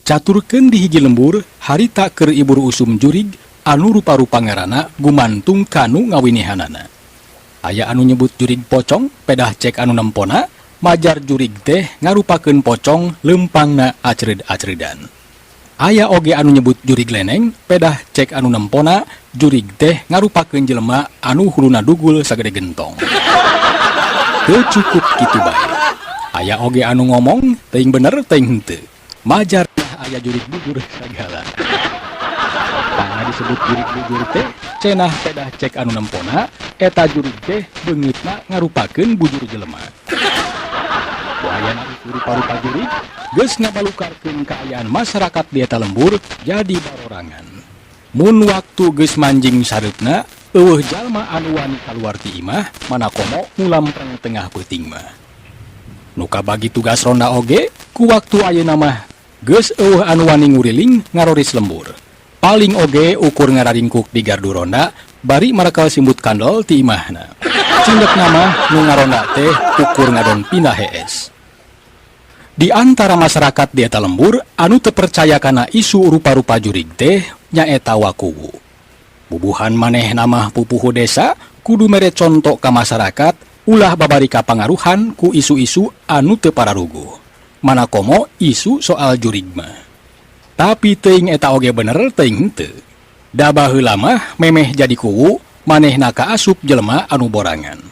Caturkeun di hiji lembur harita keur ibur usum jurig anu rupa-rupa ngaranna gumantung kanu ngawinihanana. Aya anu nyebut jurig pocong, pedah cek anu nempona, majar jurig teh ngarupakeun pocong lempangna acred-acredan. Aya oge anu nyebut jurig leneng, pedah cek anu nempona, jurig teh ngarupakeun jelema anu huluna dugul sagede gentong. Teu cukup kitu bae. Aya oge anu ngomong teuing bener teuing henteu. Majar aya jurig bujur sagala. Tangna disebut jurig bujur teh cenah pedah cek anu nempona eta jurig teh beungitna ngarupakeun bujur jelema. Kuayana rupa-rupa jurig geus ngabalukarkeun kaayaan masyarakat di eta lembur jadi barorangan. Mun waktu geus manjing sareupna eueuh jalma anu wani kaluar ti imah manakomo ngulampreng tengah peuting mah. Nu kabagi tugas ronda oge ku waktu ayeuna mah geus eueuh anu wani nguriling ngaroris lembur. Paling oge ukur ngararingkuk di gardu ronda bari marakal simbut kandol ti imahna. Cindek nama nu ngaronda teh ukur ngadon pindah hees. Di antara masyarakat di eta lembur anu teu percaya kana isu rupa-rupa jurig teh nyaeta wakuwu. Bubuhan maneh nama pupuhu desa kudu mere conto ka masyarakat ulah babari kapangaruhan ku isu-isu anu teu pararuguh. Manakomo isu soal jurig mah. Tapi teuing eta oge bener teuing henteu. Da baheula mah memeh jadi kuwu manehna kaasup jelema anu borangan.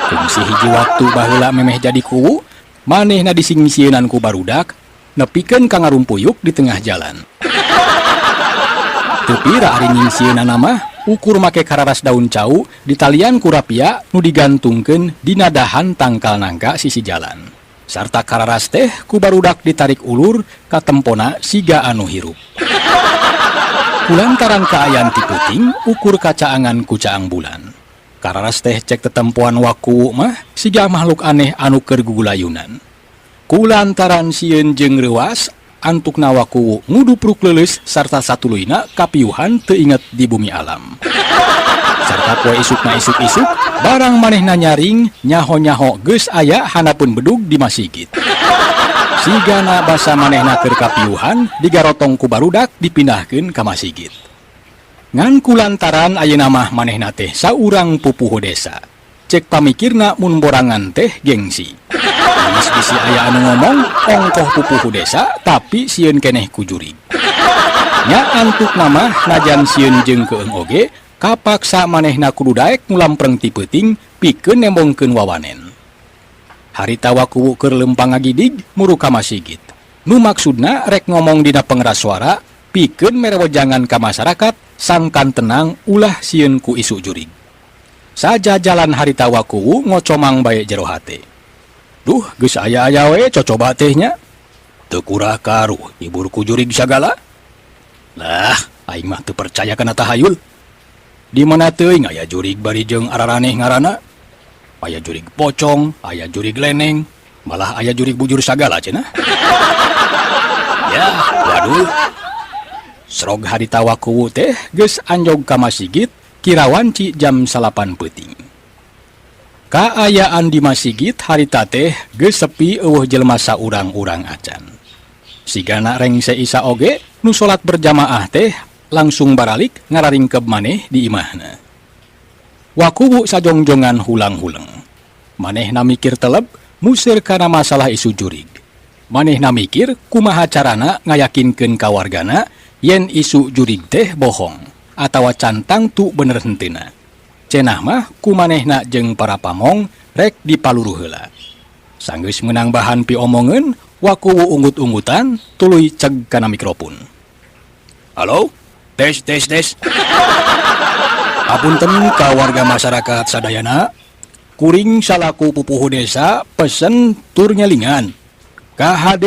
Kungsi hiji waktu baheula memeh jadi kuwu, manehna disingsieunan ku barudak nepikeun ka ngarumpuyuk di tengah jalan. Teu pira ari nyingsieunan mah ukur make kararas daun cau ditalian ku rapia nu digantungkeun dina dahan tangkal nangka sisi jalan. Sarta kararas teh ku barudak ditarik ulur ka tempona siga anu hirup. Kulantaran kaayaan ti peuting ukur kacaangan ku caang bulan. Kararas teh cek tetempoan waku mah siga makhluk aneh anu keur gugulayunan. Kulantaran sieun jeung reuas antukna waku ngudupruk leuleus sarta satuluyna kapiuhan teu inget di bumi alam. Sarta poe isukna isuk-isuk barang manehna nyaring nyaho-nyaho geus aya hanapun bedug di masigit. Sigana basa manehna keur kapiuhan digarotong ku barudak dipindahkeun ka masigit. Ngan kulantaran ayeuna mah manehna teh saurang pupuhu desa. Cek pamikirna mun borangan teh gengsi. Geus bisi aya anu ngomong ongkoh pupuhu desa tapi sieun keneh ku jurig. Nya antuk nama najan sieun jeung keung oge kapaksa manehna kudu daek ngulampreng ti peuting pikeun nembongkeun wawanen. Harita wakuwu keur lempang ngagidig muru ka masigit. Nu maksudna rek ngomong dina pengeras suara pikeun merewejangan ka masyarakat sangkan tenang ulah sieun ku isu jurig. Saja jalan harita wakuwu ngocomang bae jero hate. Duh geus aya-aya we cocoba teh nya. Teu kurah karuh ibur ku jurig sagala. Lah aing mah teu percaya kana tahayul. Di mana teuing aya jurig bari jeung araraneh ngaranna? Aya jurig pocong, aya jurig leneng, malah aya jurig bujur sagala cenah. Ya, waduh. Srog harita wakuwu teh geus anjog ka masigit kirawanci jam 8 peuting. Kaayaan di masigit harita teh geus sepi eueuh jelema saurang-urang acan. Sigana rengse isa oge nu salat berjamaah teh langsung baralik ngararingkeb maneh di imahna. Wakuwu sajongjongan hulang-huleng. Manehna mikir teleb musir kana masalah isu jurig. Manehna mikir kumaha carana ngayakinkeun ka wargana yen isu jurig teh bohong atawa cantang tu bener henteuna. Cenah mah kumanehna jeung para pamong rek dipaluru heula. Sanggeus meunang bahan pi omongeun, wakuwu unggut-unggutan tuluy ceg kana mikrofon. Halo? Tes. Apunten ka warga masyarakat sadayana, kuring salaku pupuhu desa pesen tur nyalingan. KHD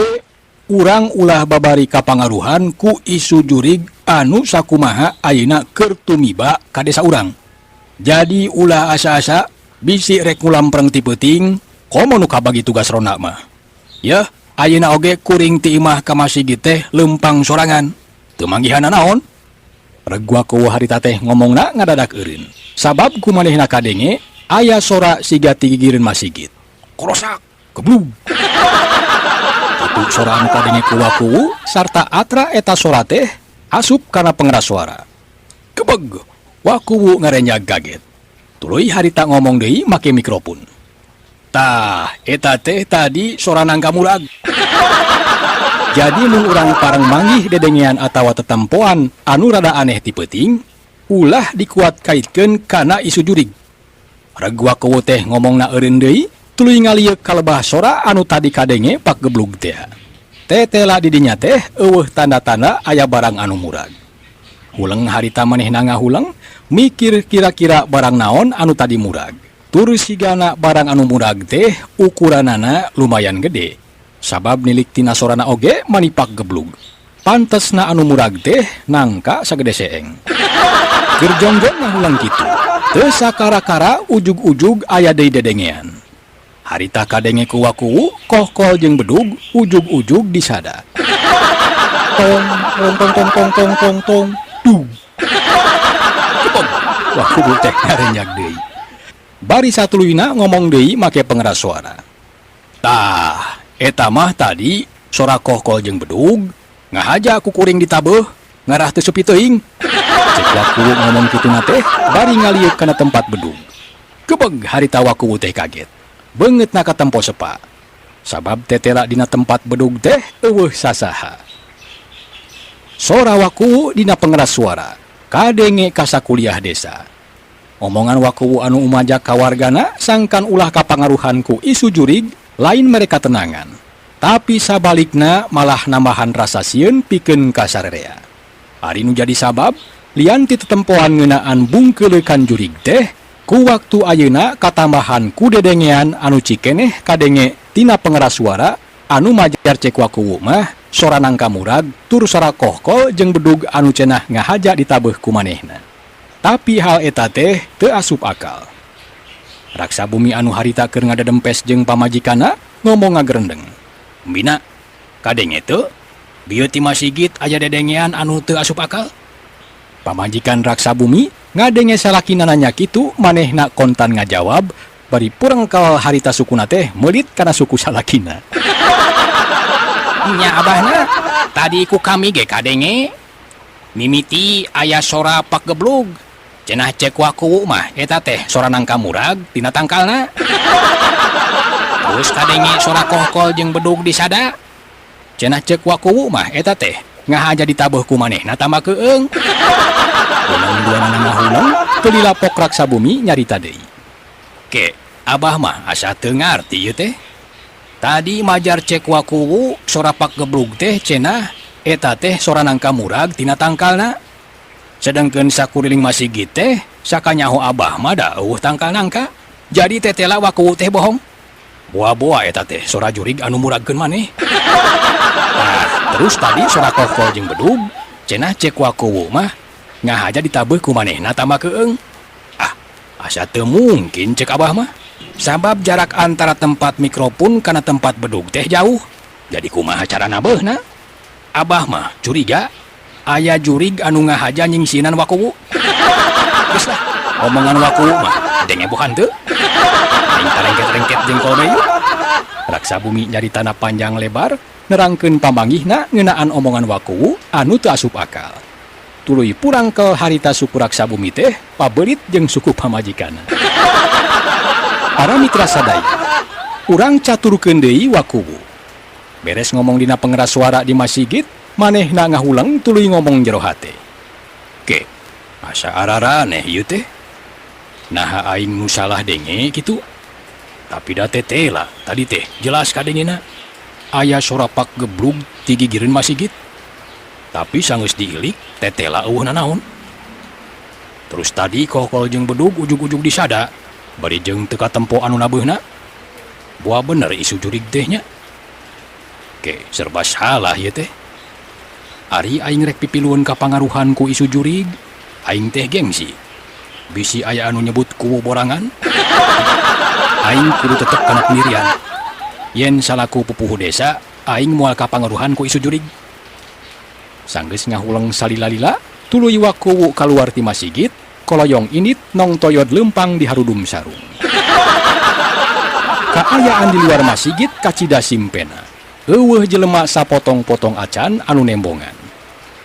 urang ulah babari kapangaruhan ku isu jurig anu sakumaha ayeuna keur tumiba ka desa urang. Jadi ulah asa-asa bisi rek ngulampreng ti peuting, komo nu kabagi tugas ronda mah. Yeuh, ayeuna oge kuring ti imah ka masigit teh lempang sorangan. Teu manggihanna naon? Regua ku harita teh ngomongna ngadadak eureun. Sabab kumanehna kadenge aya sora siga ti gigireun masigit. Korosak, geblug. Satu sora anu kadenge ku waku sarta atra eta sora teh asup kana pengeras suara. Kebeg, waku ngarenyag kaget. Tuluy harita ngomong deui make mikrofon. Tah, eta teh tadi sora Nangka Murag. Jadi mun urang pareng manggih dedengean atawa tetempoan anu rada aneh ti peuting, ulah dikuat kaitkeun kana isu jurig. Reg waku teh ngomongna eureun deui, tuluy ngalieuk kalebah sora anu tadi kadenge pak geblug teh. Tetela di dinya teh eueuh tanda-tanda aya barang anu murag. Huleng harita manehna ngahulang, mikir kira-kira barang naon anu tadi murag. Tur sigana barang anu murag teh ukuranana lumayan gede. Sabab nilik tina sorana oge manipak geblug. Pantesna anu murag teh nangka sagede seeng. Keur jonggong ngahulang kitu, teu sakara-kara ujug-ujug aya deui dedengean. Harita kadenge ku waku, kohkol jeung bedug ujug-ujug disada. Tong tong tong tong tong tong tong tong. Duh. Kepong. Waku teh ngarenyag deui. Bari satuluyna ngomong deui make pengeras suara. Tah, eta mah tadi sora kohkol jeung bedug ngahaja ku kuring ditabeuh ngarah teu sepi teuing. Cek waku ngomong kitu teh bari ngalieuk kana tempat bedug. Kebeg harita waku teh kaget. Beungeutna ka tempo sepa. Sabab tetela dina tempat bedug teh eueuh sasaha. Sora waku dina pengeras suara kadenge ka sakuliah desa. Omongan waku anu umajak ka wargana sangkan ulah kapangaruhan ku isu jurig lain mereka tenangan. Tapi sabalikna malah nambahan rasa sieun pikeun ka sarerea. Ari nu jadi sabab lian ti tetempoan ngeunaan bungkeuleukan jurig teh ku waktu ayeuna katambahan ku dedengean anu cikeneh kadenge tina pengeras suara anu majar cek waku mah sora Nangka Murag tur sora kohkol jeung bedug anu cenah ngahaja ditabeuh ku manehna. Tapi hal eta teh teu asup akal. Raksa bumi anu harita keur ngadedempes jeung pamajikanna ngomong ngagerendeng. Bina, kadenge teu bieu ti Masigit aya dedengean anu teu asup akal. Pamajikan raksa bumi ngadenge salakina nanya kitu manehna kontan ngajawab bari purengkal harita sukuna teh meulit kana suku salakina. Nya abahna tadi ku kami ge kadenge mimiti aya sora pak geblug. Cenah cek waku mah eta teh sora Nangka Murag tina tangkalna. Terus kadenge sora kohkol jeung bedug disada. Cenah cek waku mah eta teh ngahaja ditabeuh ku manehna tambah keung. Duana ngahulang teu dilapok raksa bumi nyarita deui. Ke, abah mah asa teu ngarti ieu teh. Tadi majar cek waku sora pak geblug teh cenah eta teh sora Nangka Murag tina tangkalna. Sedengkeun sakuriling Masigit teh sakanyaho abah mah da eueuh tangkal nangka. Jadi tetela waku teh bohong. Boa-boa eta teh sora jurig anu muragkeun maneh. Nah, terus tadi sora kohkol jeung bedug cenah cek waku mah ngahaja ditabeuh ku manehna tambah keung. Ah, asa teu mungkin cek abah mah. Sabab jarak antara tempat mikrofon kana tempat bedug teh jauh. Jadi kumaha cara nabeuna? Abah mah curiga aya jurig anu ngahaja nyingsinan waku. Geus lah, omongan waku mah dengebohan teu. Aing tarengket-rengket jengkol deui. Raksa bumi nyarita panjang lebar nerangkeun pamanggihna ngeunaan omongan waku anu teu asup akal. Tuluy purangkel harita suku raksa bumi teh pabeulit jeung suku pamajikanna. Para mitra sadaya, urang caturkeun deui waku. Beres ngomong dina pengeras suara di Masigit, manehna ngahulang tuluy ngomong jero hate. Ke, asa araraneh ieu teh. Nah aing nu salah denge kitu. Tapi da tetela tadi teh jelas kadengena aya sora pak geblug ti gigireun Masigit. Tapi sanggeus diilik tetela eueuh nanaon. Terus tadi kohkol jeung bedug ujug-ujug disada bari jeung teu katempo anu nabeuna. Boa bener isu jurig teh nya. Ke, serba salah ieu teh. Ari aing rek pipilueun ka pangaruhan ku isu jurig, aing teh gengsi. Bisi aya anu nyebut ku borangan. Aing kudu tetep kana pendirian. Yen salaku pupuh desa, aing moal ka pangaruhan ku isu jurig. Sanggeus ngahulang salila-lila, tuluy waku kaluar ti Masigit, koloyong init nong toyod lempang di harudum sarung. Kaayaan di luar Masigit kacida simpena. eueuh jelema sapotong-potong acan anu nembongan.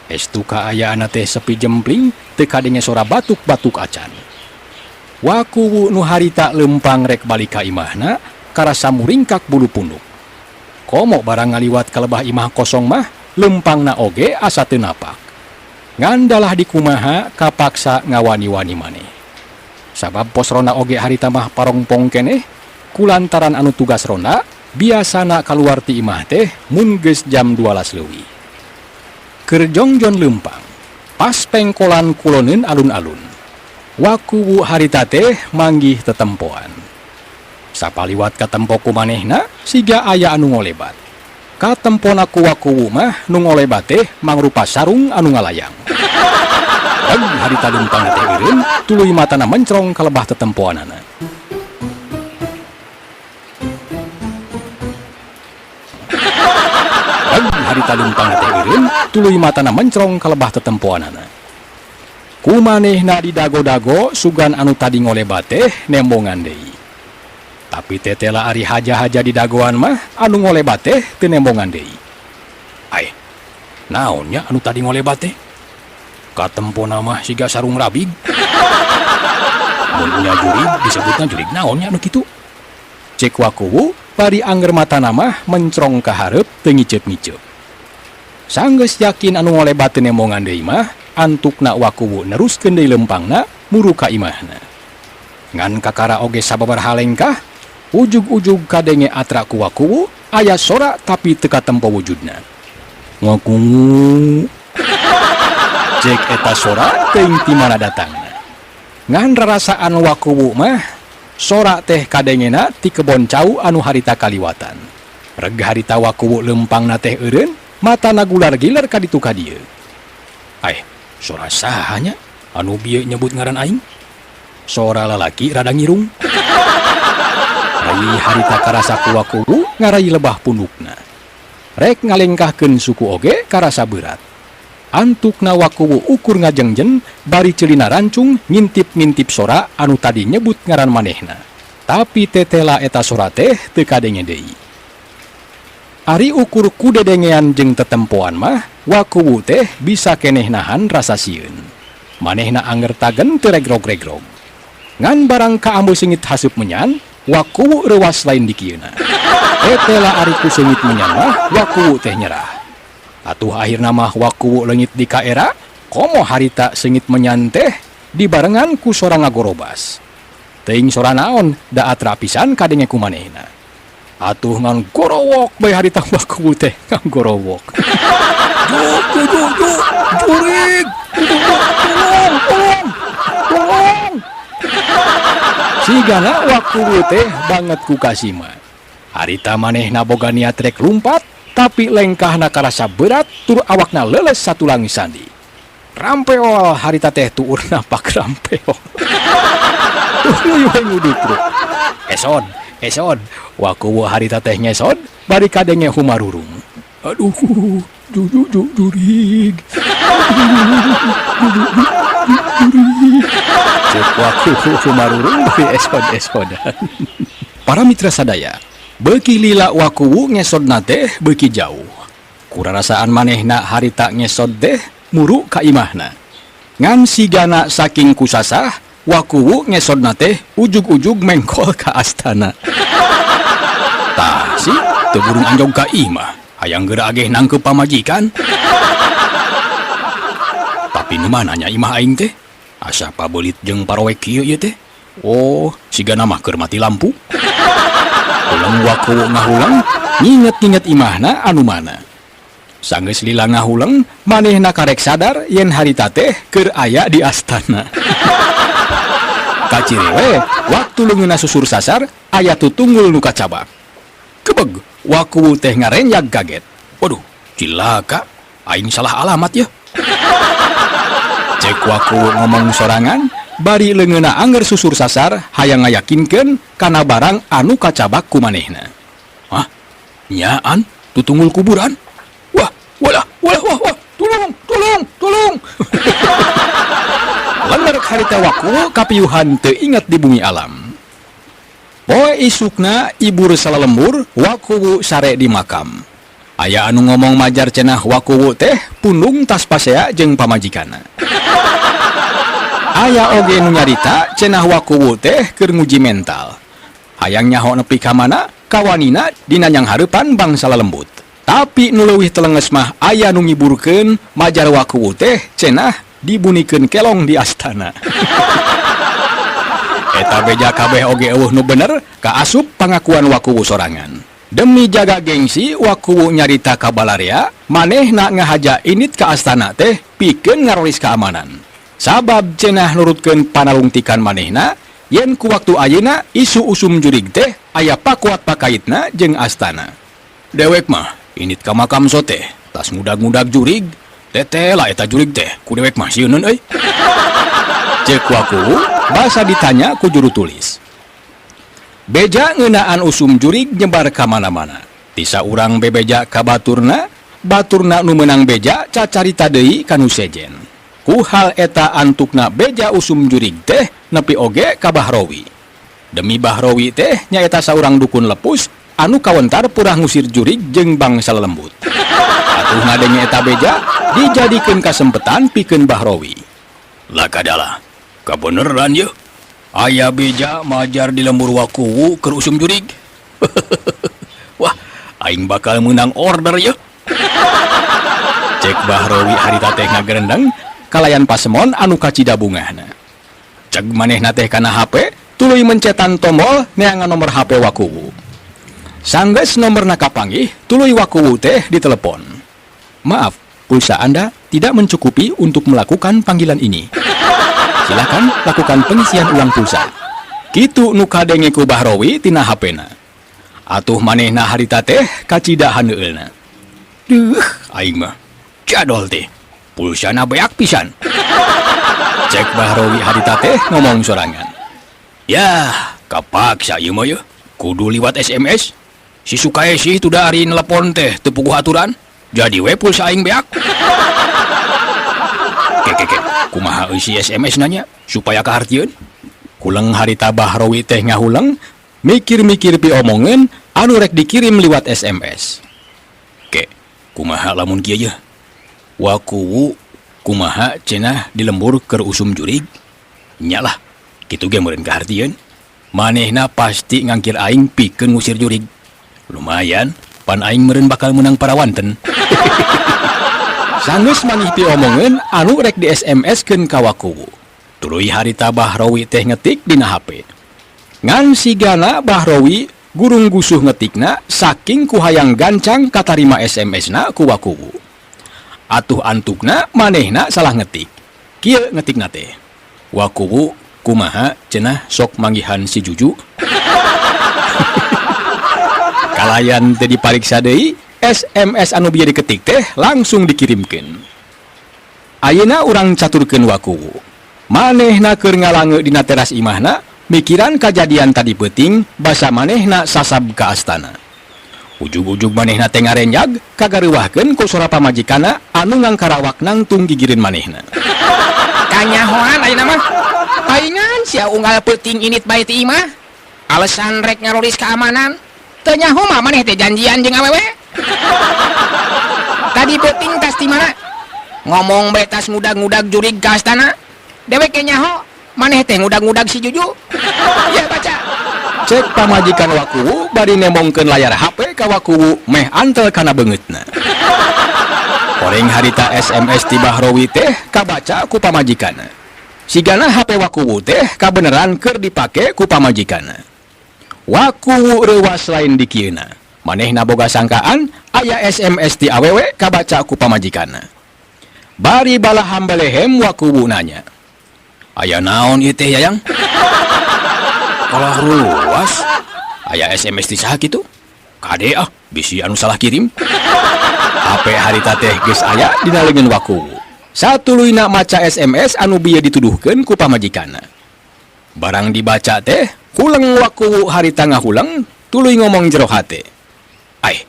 Estu kaayaan teh sepi jempling teu kadenge sora batuk-batuk acan. Wakuwu nu harita lempang rek balik ka imahna karasa muringkak bulu punduk. Komo barang ngaliwat ka lebah imah kosong mah lempangna oge asa teu napak. Ngandalah di kumaha kapaksa ngawani-wani maneh. Sabab pos ronda oge harita mah parongpong keneh kulantaran anu tugas ronda biasana kaluar ti imah teh mun geus jam 12 leuwih. Keur jongjon lempang pas pengkolan kuloneun alun-alun. Wakuwu harita teh manggih tetempoan. Sapaliwat katempo ku manehna siga aya anu ngolebat. Katempona ku wakuwu mah nu ngolebat teh mangrupa sarung anu ngalayang. Dan harita lempang teh eureun tuluy matana mencrong ka lebah tetempoanana. Dan harita lempang teh eureun tuluy matana mencrong ka lebah tetempoanana. Kumanehna di dago-dago sugan anu tadi ngolebat teh nembongan deui. Tapi tetela ari haja-haja di dagoan mah anu ngolebat teh teu nembongan deui. Ai, naonnya anu tadi ngolebat teh? Katempona mah siga sarung rabig. Mun nya jurig disebutna jurig naonnya anu kitu? Cek wakuwu bari angger matana mah mencrong ka hareup teu ngiceup-ngiceup. Sanggeus yakin anu ngolebat teu nembongan deui mah antukna wakuwu neruskeun deui lempangna muru ka imahna. Ngan kakara oge sababaraha lengkah, ujug-ujug kadenge atra ku wakuwu aya sora tapi teu katempo wujudna. Wakuwu. Cek eta sora teuing ti mana datangna. Ngan rarasaan wakuwu mah sora teh kadengena ti kebon cau anu harita kaliwatan. Reg harita wakuwu lempangna teh eureun, matana gular-gilar ka ditu ka dieu. Ai, sora sahanya anu bieu nyebut ngaran aing? Sora lalaki rada ngirung. Rai harita karasa ku wakuwu ngarai lebah pundukna. Rek ngalengkahkeun suku oge karasa berat. Antukna wakuwu ukur ngajengjen bari celina rancung ngintip-ngintip sora anu tadi nyebut ngaran manehna. Tapi tetela eta sora teh teu kadenge deui. Ari ukur kudedengean jeung tetempoan mah wakuwu teh bisa keneh nahan rasa sieun. Manehna angertagen teu regrog-regrog. Ngan barang kaambu sengit hasup menyan, wakuwu reuwas lain di kieuna. Tetela ari ku sengit menyan mah wakuwu teh nyerah. Atuh akhirna mah wakuwu leungit di kaera, komo harita sengit menyan teh dibarengan ku sora ngagorobas. Teuing sora naon da atra pisan kadenge ku manehna. Atuh ngan gorowok bae harita wakuwu teh ngagorowok. Jurig. Tolong. Sigana wakuwu teh banget ku kasima. Harita manehna boga niat rek lumpat, tapi lengkahna karasa berat tur awakna leles satu langis sandi. Rampeol harita teh tuur napak rampeol. Esod, wakuwu harita teh ngesod, bari kadenge humarurung. Aduh, jurig. Cek wakuwu humarurung bari esod-esodan. Para mitra sadaya, beuki lila wakuwu ngesodna teh beuki jauh. Kurarasaan manehna harita ngesod teh muru ka imahna. Ngan sigana saking kusasah, wakuwu ngesodna teh ujug-ujug mengkol ka astana. Tah si teu burung anjog ka imah, hayang geura ageh nangkep pamajikan. Tapi nu mananya imah aing teh? Asa pabelit jeung parowek kieu ieu teh? Oh, sigana mah keur mati lampu. Ulang wakuwu ngahulang, nginget-nginget imahna anu mana. Sanggeus lila ngahulang, manehna karek sadar yen harita teh keur aya di astana. Kacirewe, waktu leungeunna susur sasar, aya tutunggul nu kacabak. Kebeg, wakuwu teh ngarenjag kaget. Waduh, cilaka, aing salah alamat ya. Cek wakuwu ngomong sorangan, bari leungeunna anger susur sasar hayang ngayakinkeun kana barang anu kacabak ku manehna. Hah? Nyaan tutunggul kuburan? Wah, tolong. Lenger harita wakuwu kapiuhan teu inget di bumi alam. Poe isukna ibur salalembur wakuwu sare di makam. Aya anu ngomong majar cenah wakuwu teh pundung tas pasea jeung pamajikanna. Aya oge nu nyarita cenah wakuwu teh keur nguji mental. Hayang nyaho nepi ka mana kawanina dina nyang hareupan bangsa lembut. Tapi nu leuwih telenges mah aya nu ngiburkeun majar wakuwu teh cenah dibunikeun kelong di astana. Eta beja kabeh oge eueuh nu bener kaasup pangakuan wakuwu sorangan. Demi jaga gengsi wakuwu nyarita ka balarea manehna ngahaja init ka astana teh pikeun ngarolis keamanan. Sabab cenah nurutkeun panalungtikan manehna yen ku waktu ayeuna isu usum jurig teh aya pakuat pakaitna jeung astana. Dewek mah init ka makam sote tas ngudag-ngudag jurig tetela eta jurig teh ku dewek mah sieuneun euy. Cek wakuwu basa ditanya ku juru tulis. Beja ngeunaan usum jurig nyebar ka mana-mana. Tisa urang bebeja ka baturna nu meunang beja cacarita deui ka nu sejen. Ku hal eta antukna beja usum jurig teh nepi oge ka Bahrowi. Demi Bahrowi teh nyaeta saurang dukun lepus anu kawentar purah ngusir jurig jeung bangsa lembut. Atuh ngadenge eta beja dijadikeun kasempetan pikeun Bahrowi. Lah kadalah, kabeneran ye. Aya beja majar di lembur wakuwu keur usum jurig. Wah, aing bakal menang order ye. Cek Bahrowi harita teh ngagerendeng kalayan pasemon anu kacida bungahna. Cek manehna teh kana HP tuluy mencetan tombol neangan nomor HP wakuwu. Sanggeus nomorna kapanggih tuluy wakuwu teh ditelepon. Maaf, pulsa Anda tidak mencukupi untuk melakukan panggilan ini. Silakan lakukan pengisian ulang pulsa. Kitu nu kadenge ku Bahrowi tina HP-na. Atuh manehna harita teh kacida handeueulna. Duh, aing mah jadol teh. Pulsana beak pisan. Cek Bahrowi harita teh ngomong sorangan. Yah, kapaksa ieu mah ye. Kudu liwat SMS. Si Sukaesi tu dari nelpon teh teu puguh aturan. Jadi we pulsa aing beak. Keke, kumaha isi SMS nanya supaya kahartieun. Kulang harita Bahrowi teh ngahulang mikir-mikir pi omongeun anu rek dikirim liwat SMS. Ke, kumaha lamun kieu ye? Wakuwu kumaha cenah di lembur keur usum jurig? Nyalah, kitu ge meureun kahartieun. Manehna pasti ngangkir aing pikeun ngusir jurig. Lumayan, pan aing meureun bakal menang parawanten. Sanggeus manih pi omongeun anu rek di SMS-keun ka wakuwu. Tuluy harita Bahrowi teh ngetik dina HP. Ngan sigana Bahrowi gurung gusuh ngetikna saking ku hayang gancang katarima SMS-na ku wakuwu. Atuh antukna manehna salah ngetik. Kieu ngetikna teh. Wakuwu kumaha cenah sok manggihan si Juju. Kalayan teh dipariksa deui, SMS anu bieu diketik teh langsung dikirimkeun. Ayeuna urang caturkeun wakuwu. Manehna keur ngalange dina teras imahna, mikiran kajadian tadi peuting basa manehna sasab ka astana. Ujug-ujug manehna teh ngarenjag kagareuwahkeun ku sora pamajikanna anu ngangkarawak nangtung gigireun manehna. Kanyahoan ayeuna mah. Paingan sia unggal peuting init bae ti imah. Alasan rek ngarolis keamanan. Teu nyaho mah maneh teh janjian jeung awewe. Tadi peuting tas di mana? Ngomong bae tas ngudag-ngudag jurig ka astana. Dewek ge nyaho maneh teh ngudag-ngudag si Juju. Ya baca. Cek pamajikan wakuwu bari nemongkeun layar HP ka wakuwu meh antel kana beungeutna. Oreng harita SMS ti Bahrowi teh kabaca ku pamajikanna. Sigana HP wakuwu teh kabeneran keur dipake ku pamajikanna. Wakuwu reuwas lain di kieuna. Manehna boga sangkaan aya SMS ti awewe kabaca ku pamajikanna. Bari balaham balehem wakuwu nanya. Aya naon ieu teh yayang? Kalah ruas. Aya SMS ti saha kitu? Kade ah, bisi anu salah kirim. HP harita teh geus aya dina leungeun wakuwu. Satuluyna maca SMS anu bieu dituduhkeun ku pamajikanna. Barang dibaca teh, kuleng wakuwu harita ngahulang, tuluy ngomong jero hate. Ai,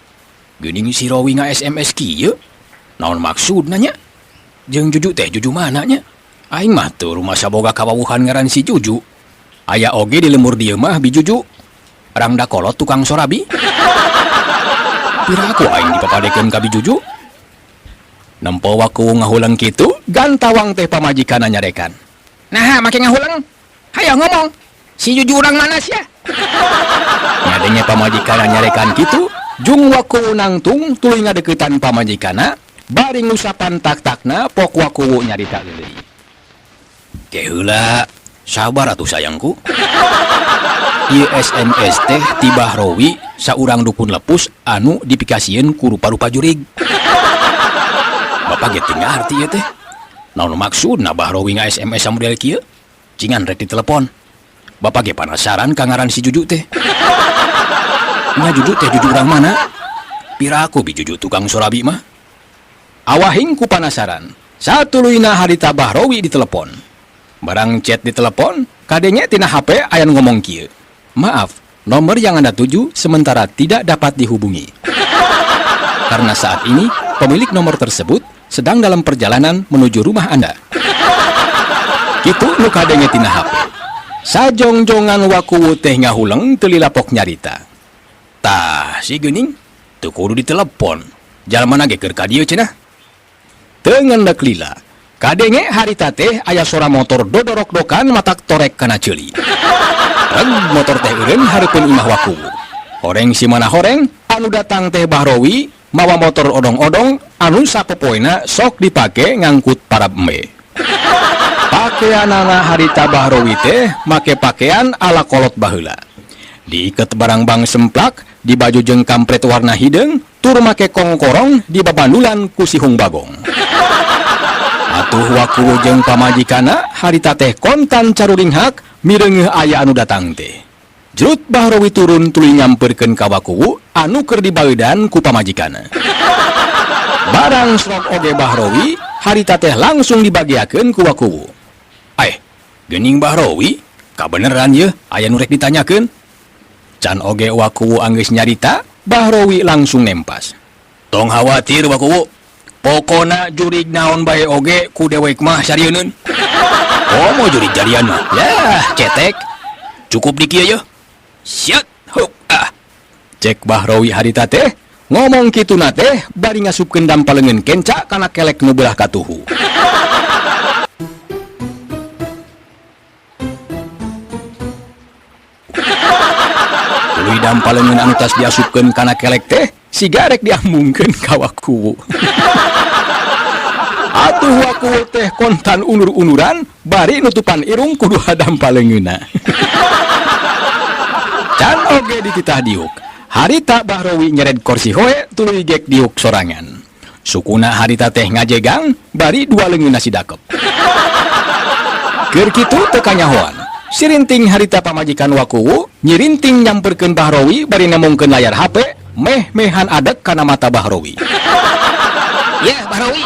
geuning si Rowi nga SMS kieu? Naon maksudna nya? Jeung Juju teh Juju mana nya? Aing mah teu rumah saboga kawawuhan ngaran si Juju. Aya oge di lembur dieu mah bi Juju. Rang da kolot tukang sorabi. Piraku aing dipapadekeun ka Bijuju. Nempo waku ngahulang kitu, gantawang teh pamajikan nyarekan. Nah, make ngahulang. Hayo ngomong. Si Juju urang mana sia? Ngadenge pamajikan nyarekan kitu, jung waku nangtung tuluy ngadeukeutan pamajikana, bari ngusapan tak-takna pok waku nyarita deui. Keheula, sabar atuh sayangku. Ieu SMS teh ti Bahrowi saurang dukun lepus anu dipikasieun ku rupa-rupa jurig. Bapak ge teu ngarti ieu teh. Naon maksudna Bahrowi nga-SMS model kieu? Cingan rek ditelepon. Bapak ge penasaran ka ngaran si Juju teh. Nya Juju teh Juju urang mana? Piraku Bijuju tukang sorabi mah. Awahing ku penasaran. Satuluyna harita Bahrowi ditelepon. Barang chat ditelepon, kadenya tina HP aya nu ngomong kieu. Maaf, nomor yang Anda tuju sementara tidak dapat dihubungi. Karena saat ini pemilik nomor tersebut sedang dalam perjalanan menuju rumah Anda. Kitu nu kadenge tina HP. Sajongjongan waku teh ngahulang teu lilapok nyarita. Tah, si geuning teu kudu ditelepon. Jalmana ge keur ka dieu cenah. Teu ngendek lila. Kadenge harita teh aya suara motor dodorok-dokan matak torek kana ceuli. Reg motor teh eureun hareupeun imah waku. Horeng si mana horeng anu datang teh Bahrowi mawa motor odong-odong anu sapopoena sok dipake ngangkut para embe. Pakaianana harita Bahrowi teh make pakaian ala kolot baheula. Diiket barang bang semplak di baju jeung kampret warna hideung tur make kongkorong di babandulan ku sihung bagong. Atuh waku jeung pamajikana harita teh kontan caruring hak mireungeuh aya anu datang teh. Jerut Bahrowi turun tuluy nyampeurkeun ka waku anu keur dibaeudan ku pamajikana. Barang sok oge Bahrowi harita teh langsung dibagiakeun ku waku. Geuning Bahrowi, kabeneran ye aya nu rek ditanyakeun? Can oge waku anggeus nyarita, Bahrowi langsung nempas. Tong khawatir waku. Pokona jurig naon bae oge ku dewek mah sarieun. Oh mau jurig jadian mah. Ya, cetek. Cukup di kieu ye. Siat. Hup. Cek Bahrowi harita teh, ngomong kituna teh bari ngasupkeun dampaleungeun kenca kana kelek nu beulah katuhu. Tuluy dampaleungeun anu tas diasupkeun kana kelek teh, siga rek diambungkeun ka waku. Atuh waku teh kontan unur-unuran bari nutupan irung kudu dampaleungeunna. Can oge dititah diuk. Harita Bahrowi nyered kursi hoe tuluy gek diuk sorangan. Sukuna harita teh ngajegang bari dua leungeunna sidakep. Keur kitu teu kanyahoan. Sirinting harita pamajikan waku nyirinting nyamperkeun Bahrowi bari nemongkeun layar HP meh-mehan adek kana mata Bahrowi. Ya, Bahrowi.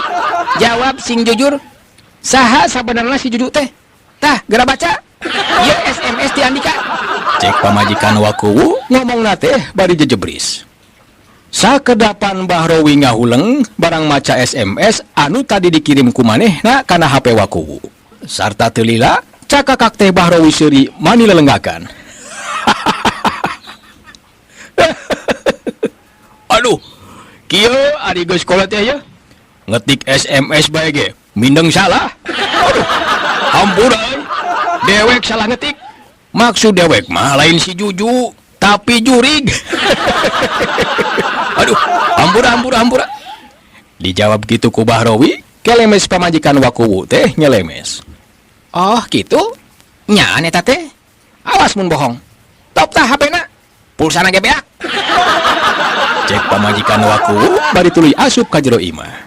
Jawab sing jujur. Saha sabenerna si Juju teh? Tah, geura baca. Ieu SMS ti Andika. Cek pamajikan waku ngomongna teh bari jejebris. Sakedapan Bahrowi ngahuleng barang maca SMS anu tadi dikirim ku manehna kana HP waku. Sarta teu lila cakakak teh Bahrowi seuri mani lelenggakan. Aduh, kieu ari geus sekolah teh ya. Ngetik SMS bae ge, mindeng salah. Aduh, hampura. Dewek salah ngetik. Maksud dewek mah lain si Juju, tapi jurig. Aduh, hampura. Dijawab gitu ku Bahrowi, kelemes pamajikan waku teh nyelemes. Oh, gitu? Nyaan eta teh. Awas mun bohong. Top tah HP-na. Pulsana ge beak. Cek pamajikan waku bari tuluy asup ka jero imah.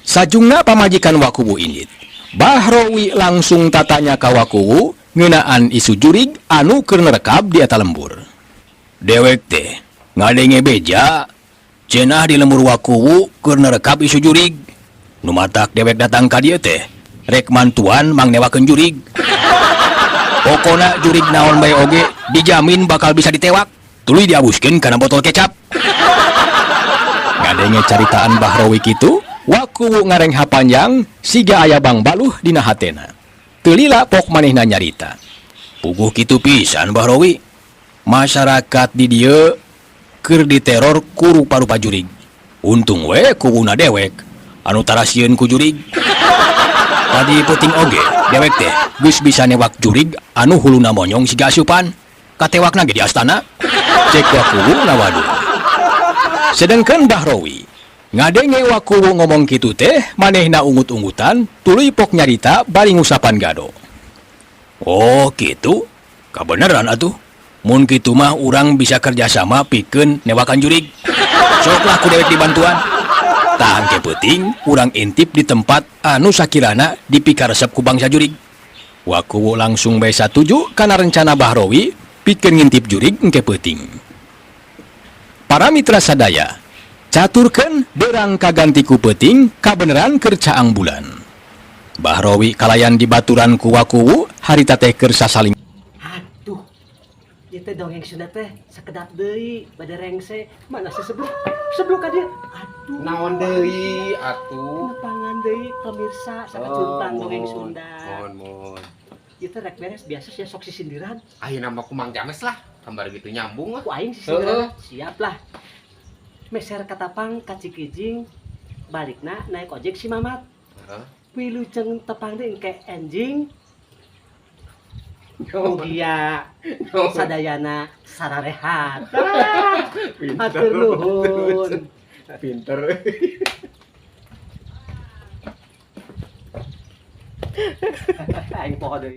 Sajungna pamajikan waku init. Bahrowi langsung tatanya ka waku ngeunaan isu jurig anu keur nerekab di eta lembur. Dewek teh ngadenge beja cenah di lembur waku keur nerekab isu jurig. Nu matak dewek datang ka dieu teh rek mantuan mang newakeun jurig. Pokona jurig naon bae oge dijamin bakal bisa ditewak. Tuluy diabuskeun kana botol kecap. Ngadenge caritaan Bahrowi kitu, waku ngareng hapanjang siga aya bang baluh dina hatena. Teu lila pok manehna nyarita. Puguh kitu pisan Bahrowi. Masyarakat di dieu keur diteror ku rupa-rupa jurig. Untung we kubuna dewek anu tarasieun ku jurig. Tadi peuting oge dewek teh geus bisa newak jurig anu huluna monyong siga asupan. Katewakna ge di astana. Cek wakuwu ngawaduh. Sedengkeun Bahrowi ngadenge wakuwu ngomong kitu teh manehna ungut-ungutan tuluy pok nyarita bari ngusapan gado. Oh kitu? Kabeneran atuh. Mun kitu mah urang bisa kerjasama pikeun newakan jurig. Soklah ku dewek dibantuan. Tah hangke peuting urang intip di tempat anu sakirana dipikaresep ku bangsa jurig. Wakuwu langsung bae satuju kana rencana Bahrowi pikeun ngintip jurig engke peuting. Para mitra sadaya, caturkeun derang kaganti ku peuting kabeneran keur caang bulan. Bahrowi kalayan dibaturan ku wakuwu harita teh keur sasaling. Aduh, ieu teh dongeng Sunda teh sakedap deui bade rengse mana sesebluk ka dieu. Aduh. Naon deui atuh? Nepangan deui pemirsa sakacuntan dongeng Sunda. Mohon. Ieu teh rek beres biasa sia sok sisindiran. Ayeuna mah ku Mang James lah, gambar gitu nyambung lah. Ku aing sisindiran. Siap lah. Meser katapang ka Cikijing, balikna naik ojek si Mamat. Heeh. Wilujeng tepang deui engke enjing. Mugia sadayana sararehat. Hatur nuhun. Pinter. Aing poho deui.